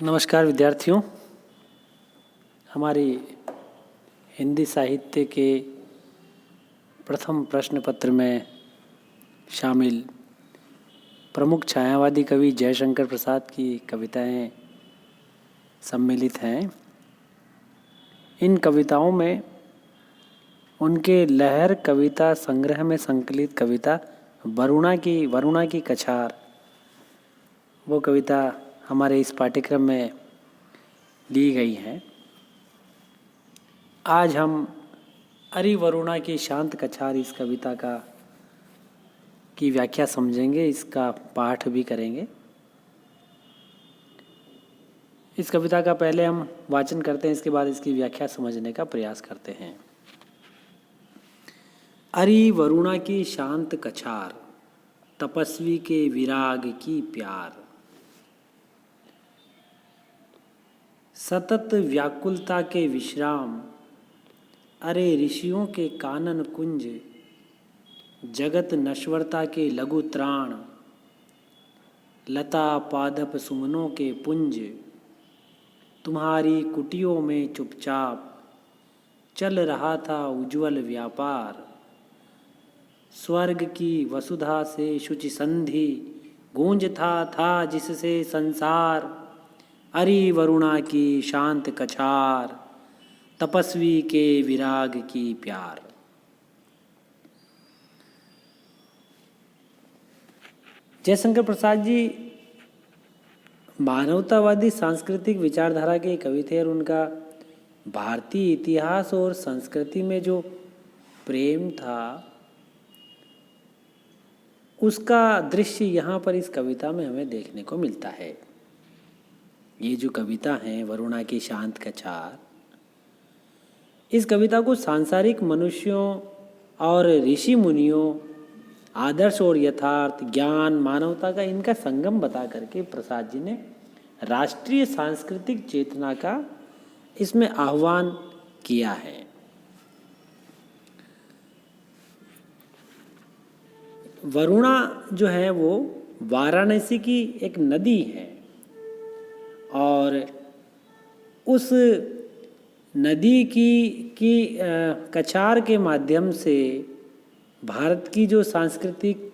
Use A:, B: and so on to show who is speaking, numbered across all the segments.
A: नमस्कार विद्यार्थियों। हमारी हिंदी साहित्य के प्रथम प्रश्न पत्र में शामिल प्रमुख छायावादी कवि जयशंकर प्रसाद की कविताएं सम्मिलित हैं। इन कविताओं में उनके लहर कविता संग्रह में संकलित कविता वरुणा की कछार, वो कविता हमारे इस पाठ्यक्रम में ली गई है। आज हम अरि वरुणा की शांत कछार इस कविता की व्याख्या समझेंगे, इसका पाठ भी करेंगे। इस कविता का पहले हम वाचन करते हैं, इसके बाद इसकी व्याख्या समझने का प्रयास करते हैं। अरि वरुणा की शांत कछार, तपस्वी के विराग की प्यार। सतत व्याकुलता के विश्राम, अरे ऋषियों के कानन कुंज। जगत नश्वरता के लघु त्राण, लता पादप सुमनों के पुंज। तुम्हारी कुटियों में चुपचाप चल रहा था उज्ज्वल व्यापार। स्वर्ग की वसुधा से शुचि संधि गूंजता था जिससे संसार। अरि वरुणा की शांत कछार, तपस्वी के विराग की प्यार। जयशंकर प्रसाद जी मानवतावादी सांस्कृतिक विचारधारा के कवि थे और उनका भारतीय इतिहास और संस्कृति में जो प्रेम था उसका दृश्य यहाँ पर इस कविता में हमें देखने को मिलता है। ये जो कविता है वरुणा की शांत कछार, इस कविता को सांसारिक मनुष्यों और ऋषि मुनियों, आदर्श और यथार्थ, ज्ञान, मानवता का इनका संगम बता करके प्रसाद जी ने राष्ट्रीय सांस्कृतिक चेतना का इसमें आह्वान किया है। वरुणा जो है वो वाराणसी की एक नदी है और उस नदी की कछार के माध्यम से भारत की जो सांस्कृतिक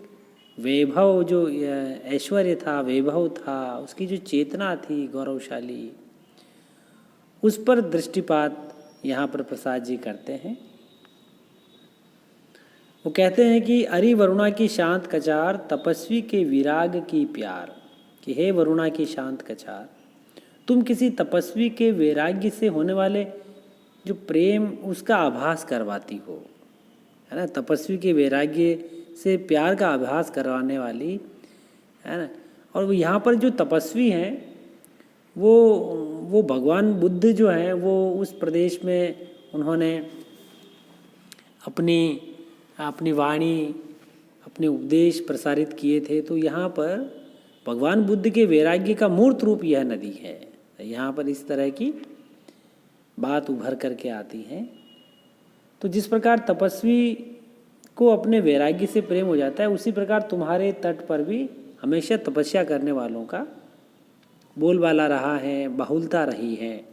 A: वैभव, जो ऐश्वर्य था, वैभव था, उसकी जो चेतना थी गौरवशाली, उस पर दृष्टिपात यहाँ पर प्रसाद जी करते हैं। वो कहते हैं कि अरि वरुणा की शांत कछार, तपस्वी के विराग की प्यार। कि हे वरुणा की शांत कछार, तुम किसी तपस्वी के वैराग्य से होने वाले जो प्रेम उसका आभास करवाती हो, है ना। तपस्वी के वैराग्य से प्यार का आभास करवाने वाली, है ना। और यहाँ पर जो तपस्वी हैं वो भगवान बुद्ध जो हैं वो उस प्रदेश में उन्होंने अपनी वाणी, अपने उपदेश प्रसारित किए थे। तो यहाँ पर भगवान बुद्ध के वैराग्य का मूर्त रूप यह नदी है। यहाँ पर इस तरह की बात उभर करके आती है। तो जिस प्रकार तपस्वी को अपने वैराग्य से प्रेम हो जाता है, उसी प्रकार तुम्हारे तट पर भी हमेशा तपस्या करने वालों का बोलबाला रहा है, बहुलता रही है।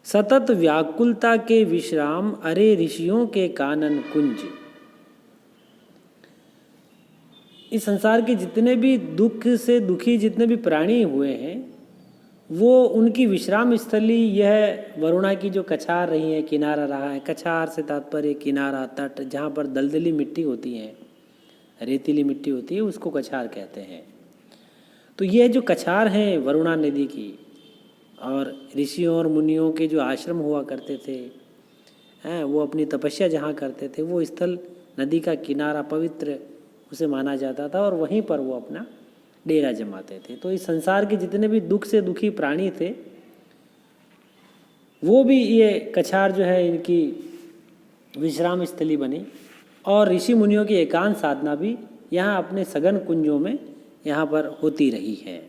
A: सतत व्याकुलता के विश्राम, अरे ऋषियों के कानन कुंज। इस संसार के जितने भी दुख से दुखी जितने भी प्राणी हुए हैं, वो उनकी विश्राम स्थली यह वरुणा की जो कछार रही है, किनारा रहा है। कछार से तात्पर्य किनारा, तट, जहाँ पर दलदली मिट्टी होती है, रेतीली मिट्टी होती है, उसको कछार कहते हैं। तो यह जो कछार है वरुणा नदी की, और ऋषियों और मुनियों के जो आश्रम हुआ करते थे, हैं, वो अपनी तपस्या जहाँ करते थे, वो स्थल नदी का किनारा पवित्र उसे माना जाता था और वहीं पर वो अपना डेरा जमाते थे। तो इस संसार के जितने भी दुख से दुखी प्राणी थे, वो भी ये कछार जो है इनकी विश्राम स्थली बनी। और ऋषि मुनियों की एकांत साधना भी यहाँ अपने सघन कुंजों में यहाँ पर होती रही है।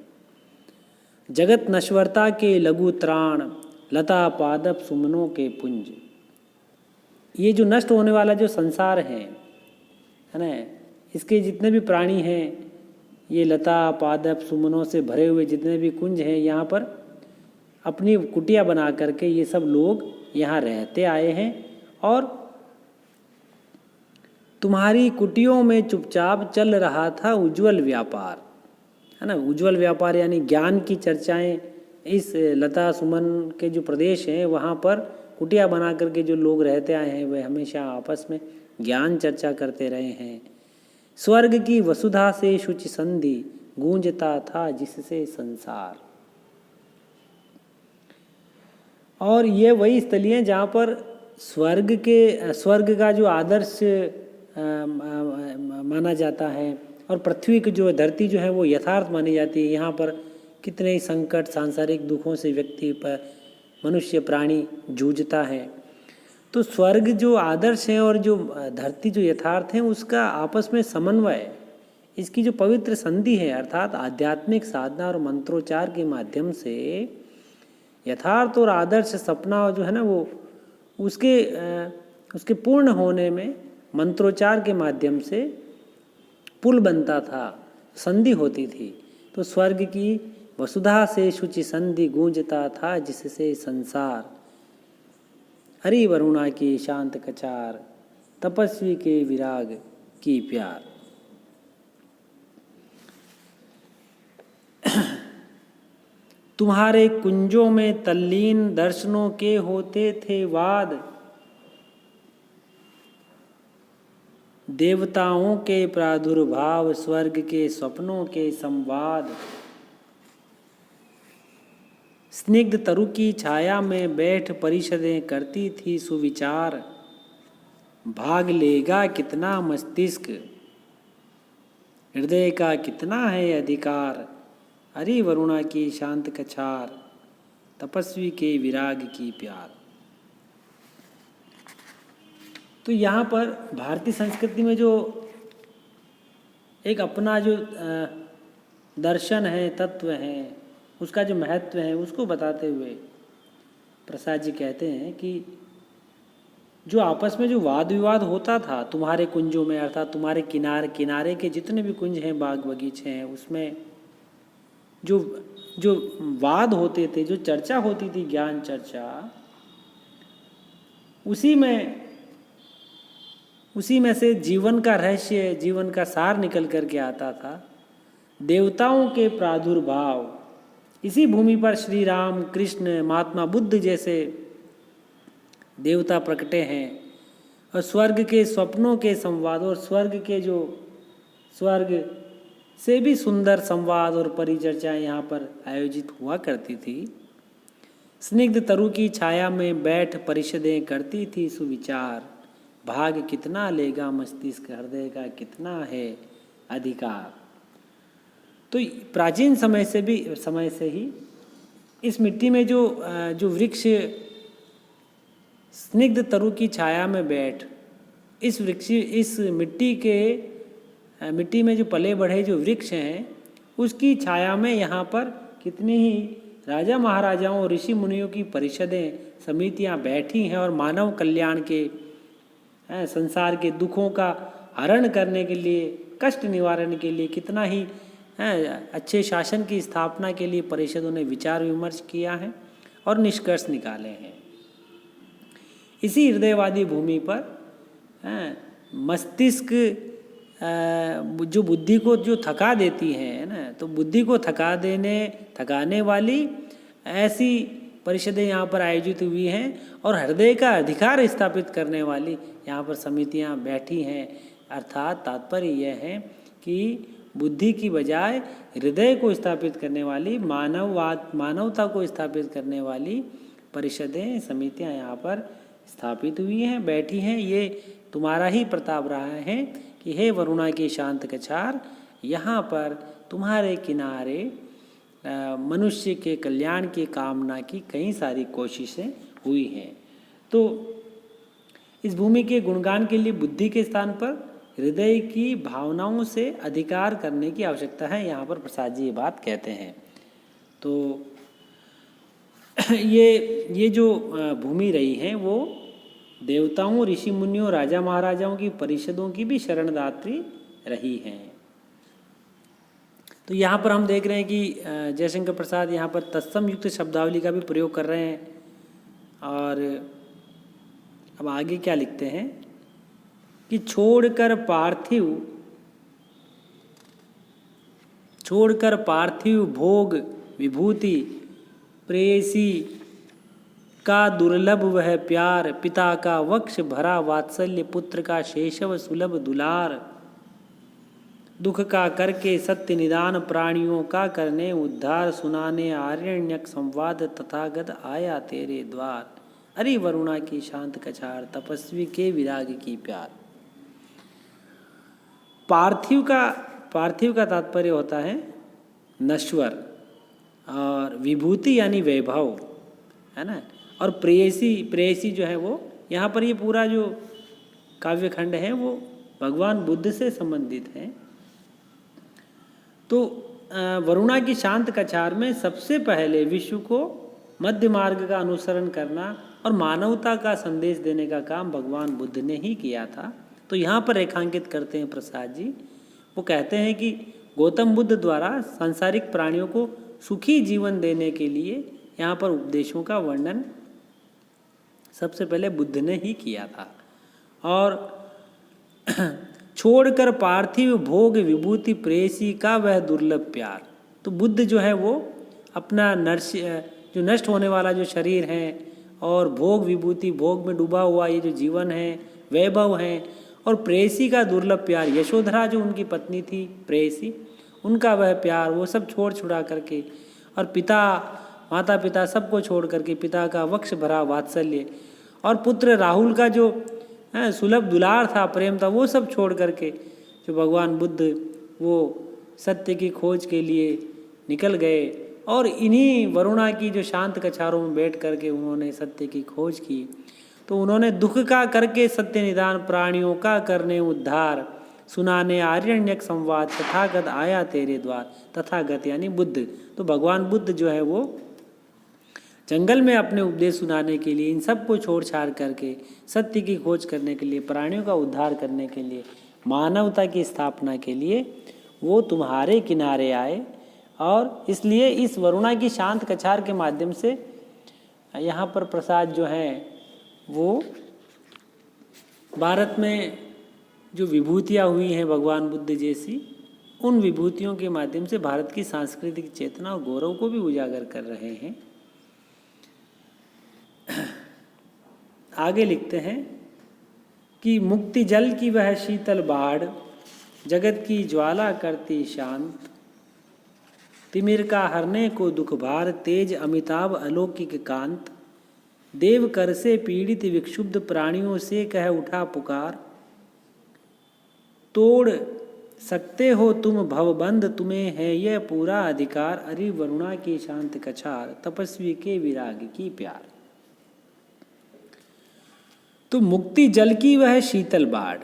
A: जगत नश्वरता के लघु त्राण, लता पादप सुमनों के पुंज। ये जो नष्ट होने वाला जो संसार है ना, इसके जितने भी प्राणी हैं, ये लता पादप सुमनों से भरे हुए जितने भी कुंज हैं, यहाँ पर अपनी कुटिया बना करके ये सब लोग यहाँ रहते आए हैं। और तुम्हारी कुटियों में चुपचाप चल रहा था उज्जवल व्यापार, है ना। उज्जवल व्यापार यानी ज्ञान की चर्चाएं इस लता सुमन के जो प्रदेश हैं वहाँ पर कुटिया बना करके जो लोग रहते आए हैं वे हमेशा आपस में ज्ञान चर्चा करते रहे हैं। स्वर्ग की वसुधा से शुचि संधि गूंजता था जिससे संसार। और ये वही स्थली हैं जहाँ पर स्वर्ग का जो आदर्श माना जाता है और पृथ्वी की जो धरती जो है वो यथार्थ मानी जाती है। यहाँ पर कितने ही संकट सांसारिक दुखों से व्यक्ति पर मनुष्य प्राणी जूझता है। तो स्वर्ग जो आदर्श है और जो धरती जो यथार्थ है उसका आपस में समन्वय, इसकी जो पवित्र संधि है अर्थात आध्यात्मिक साधना और मंत्रोच्चार के माध्यम से यथार्थ और आदर्श सपना जो है ना वो उसके पूर्ण होने में मंत्रोच्चार के माध्यम से पुल बनता था, संधि होती थी। तो स्वर्ग की वसुधा से शुचि संधि गूंजता था जिससे संसार। हरि वरुणा की शांत कचार तपस्वी के विराग की प्यार। तुम्हारे कुंजों में तल्लीन दर्शनों के होते थे वाद, देवताओं के प्रादुर्भाव स्वर्ग के स्वप्नों के संवाद। स्निग्ध तरु की छाया में बैठ परिषदें करती थी सुविचार, भाग लेगा कितना मस्तिष्क हृदय का कितना है अधिकार। हरि वरुणा की शांत कछार तपस्वी के विराग की प्यार। तो यहाँ पर भारतीय संस्कृति में जो एक अपना जो दर्शन है, तत्व है, उसका जो महत्व है उसको बताते हुए प्रसाद जी कहते हैं कि जो आपस में जो वाद विवाद होता था तुम्हारे कुंजों में अर्थात तुम्हारे किनारे के जितने भी कुंज हैं, बाग बगीचे हैं, उसमें जो वाद होते थे, जो चर्चा होती थी, ज्ञान चर्चा, उसी में से जीवन का रहस्य, जीवन का सार निकल करके आता था। देवताओं के प्रादुर्भाव, इसी भूमि पर श्री राम कृष्ण महात्मा बुद्ध जैसे देवता प्रकटे हैं। और स्वर्ग के स्वप्नों के संवाद और स्वर्ग से भी सुंदर संवाद और परिचर्चाएं यहाँ पर आयोजित हुआ करती थी। स्निग्ध तरु की छाया में बैठ परिषदें करती थी सुविचार, भाग कितना लेगा मस्तिष्क हृदय का कितना है अधिकार। तो प्राचीन समय से ही इस मिट्टी में जो वृक्ष स्निग्ध तरु की छाया में बैठ इस मिट्टी में जो पले बढ़े जो वृक्ष हैं उसकी छाया में यहाँ पर कितनी ही राजा महाराजाओं और ऋषि मुनियों की परिषदें समितियाँ बैठी हैं और मानव कल्याण के संसार के दुखों का हरण करने के लिए, कष्ट निवारण के लिए, कितना ही अच्छे शासन की स्थापना के लिए परिषदों ने विचार विमर्श किया है और निष्कर्ष निकाले हैं। इसी हृदयवादी भूमि पर मस्तिष्क जो बुद्धि को जो थका देती है ना, तो बुद्धि को थकाने वाली ऐसी परिषदें यहाँ पर आयोजित हुई हैं और हृदय का अधिकार स्थापित करने वाली यहाँ पर समितियाँ बैठी हैं। अर्थात तात्पर्य यह है कि बुद्धि की बजाय हृदय को स्थापित करने वाली, मानवता को स्थापित करने वाली परिषदें समितियाँ यहाँ पर स्थापित हुई हैं, बैठी हैं। ये तुम्हारा ही प्रताप रहा है कि हे वरुणा की शांत कछार, यहाँ पर तुम्हारे किनारे मनुष्य के कल्याण की कामना की कई सारी कोशिशें हुई हैं। तो इस भूमि के गुणगान के लिए बुद्धि के स्थान पर हृदय की भावनाओं से अधिकार करने की आवश्यकता है, यहाँ पर प्रसाद जी ये बात कहते हैं। तो ये जो भूमि रही है वो देवताओं, ऋषि मुनियों, राजा महाराजाओं की परिषदों की भी शरणदात्री रही है। तो यहाँ पर हम देख रहे हैं कि जयशंकर प्रसाद यहाँ पर तत्सम युक्त शब्दावली का भी प्रयोग कर रहे हैं। और अब आगे क्या लिखते हैं कि छोड़कर पार्थिव भोग विभूति प्रेयसी का दुर्लभ वह प्यार, पिता का वक्ष भरा वात्सल्य, पुत्र का शेषव सुलभ दुलार, दुख का करके सत्य निदान, प्राणियों का करने उद्धार, सुनाने आरण्यक संवाद, तथागत आया तेरे द्वार, अरे वरुणा की शांत कछार, तपस्वी के विराग की प्यार। पार्थिव का तात्पर्य होता है नश्वर, और विभूति यानी वैभव, है ना। और प्रेयसी जो है वो, यहाँ पर ये पूरा जो काव्यखंड है वो भगवान बुद्ध से संबंधित है। तो वरुणा की शांत कछार में सबसे पहले विश्व को मध्य मार्ग का अनुसरण करना और मानवता का संदेश देने का काम भगवान बुद्ध ने ही किया था। तो यहाँ पर रेखांकित करते हैं प्रसाद जी, वो कहते हैं कि गौतम बुद्ध द्वारा सांसारिक प्राणियों को सुखी जीवन देने के लिए यहाँ पर उपदेशों का वर्णन सबसे पहले बुद्ध ने ही किया था। और छोड़कर पार्थिव भोग विभूति प्रेयसी का वह दुर्लभ प्यार, तो बुद्ध जो है वो अपना जो नष्ट होने वाला जो शरीर है और भोग विभूति, भोग में डूबा हुआ ये जो जीवन है, वैभव है, और प्रेयसी का दुर्लभ प्यार, यशोधरा जो उनकी पत्नी थी प्रेयसी, उनका वह प्यार, वो सब छोड़ छुड़ा करके, और माता पिता सबको छोड़ करके पिता का वक्ष भरा वात्सल्य, और पुत्र राहुल का जो सुलभ दुलार था, प्रेम था, वो सब छोड़ करके जो भगवान बुद्ध वो सत्य की खोज के लिए निकल गए, और इन्हीं वरुणा की जो शांत कछारों में बैठ करके उन्होंने सत्य की खोज की। तो उन्होंने दुख का करके सत्य निदान, प्राणियों का करने उद्धार, सुनाने आरण्यक संवाद, तथागत आया तेरे द्वार, तथागत यानी बुद्ध। तो भगवान बुद्ध जो है वो जंगल में अपने उपदेश सुनाने के लिए, इन सब को छोड़ छाड़ करके सत्य की खोज करने के लिए, प्राणियों का उद्धार करने के लिए, मानवता की स्थापना के लिए वो तुम्हारे किनारे आए। और इसलिए इस वरुणा की शांत कछार के माध्यम से यहाँ पर प्रसाद जो है वो भारत में जो विभूतियाँ हुई हैं भगवान बुद्ध जैसी, उन विभूतियों के माध्यम से भारत की सांस्कृतिक चेतना और गौरव को भी उजागर कर रहे हैं। आगे लिखते हैं कि मुक्ति जल की वह शीतल बाढ़, जगत की ज्वाला करती शांत, तिमिर का हरने को दुख भार, तेज अमिताभ अलौकिक कांत, देव कर से पीड़ित विक्षुब्ध प्राणियों से कह उठा पुकार, तोड़ सकते हो तुम भवबंध, तुम्हें है यह पूरा अधिकार, अरे वरुणा की शांत कछार, तपस्वी के विराग की प्यार। तो मुक्ति जल की वह शीतल बाढ़,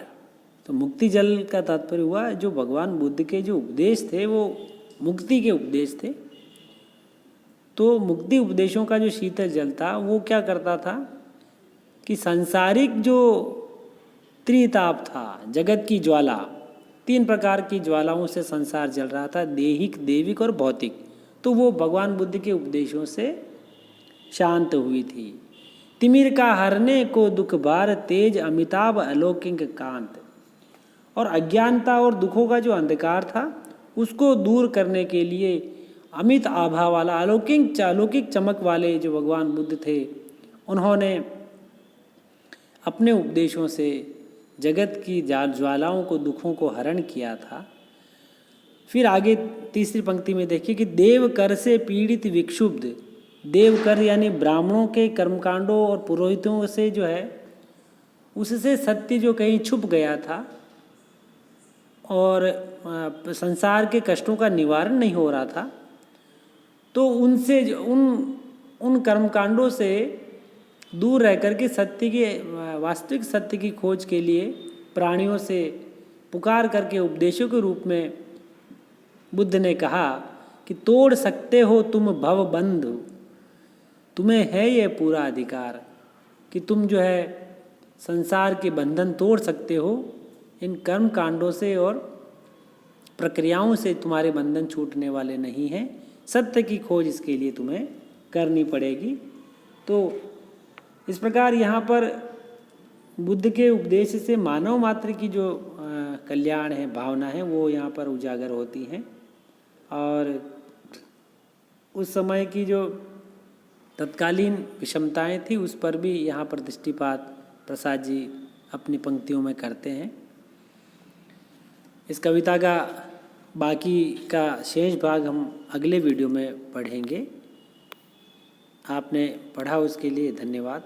A: तो मुक्ति जल का तात्पर्य हुआ जो भगवान बुद्ध के जो उपदेश थे वो मुक्ति के उपदेश थे। तो मुक्ति उपदेशों का जो शीतल जल था वो क्या करता था कि सांसारिक जो त्रिताप था, जगत की ज्वाला, 3 प्रकार की ज्वालाओं से संसार जल रहा था, देहिक, देविक और भौतिक, तो वो भगवान बुद्ध के उपदेशों से शांत हुई थी। तिमिर का हरने को दुख भार, तेज अमिताभ अलौकिक कांत, और अज्ञानता और दुखों का जो अंधकार था उसको दूर करने के लिए अमित आभा वाला अलौकिक चमक वाले जो भगवान बुद्ध थे, उन्होंने अपने उपदेशों से जगत की ज्वालाओं को, दुखों को हरण किया था। फिर आगे तीसरी पंक्ति में देखिए कि देव कर से पीड़ित विक्षुब्ध, देव कर यानी ब्राह्मणों के कर्मकांडों और पुरोहितों से जो है उससे सत्य जो कहीं छुप गया था और संसार के कष्टों का निवारण नहीं हो रहा था, तो उनसे उन कर्मकांडों से दूर रह करके सत्य के वास्तविक सत्य की खोज के लिए प्राणियों से पुकार करके उपदेशों के रूप में बुद्ध ने कहा कि तोड़ सकते हो तुम भवबंध, तुम्हें है ये पूरा अधिकार कि तुम जो है संसार के बंधन तोड़ सकते हो इन कर्म कांडों से और प्रक्रियाओं से तुम्हारे बंधन छूटने वाले नहीं हैं। सत्य की खोज इसके लिए तुम्हें करनी पड़ेगी। तो इस प्रकार यहाँ पर बुद्ध के उपदेश से मानव मात्र की जो कल्याण है, भावना है, वो यहाँ पर उजागर होती हैं। और उस समय की जो तत्कालीन विषमताएं थी उस पर भी यहाँ पर दृष्टिपात प्रसाद जी अपनी पंक्तियों में करते हैं। इस कविता का बाकी का शेष भाग हम अगले वीडियो में पढ़ेंगे। आपने पढ़ा उसके लिए धन्यवाद।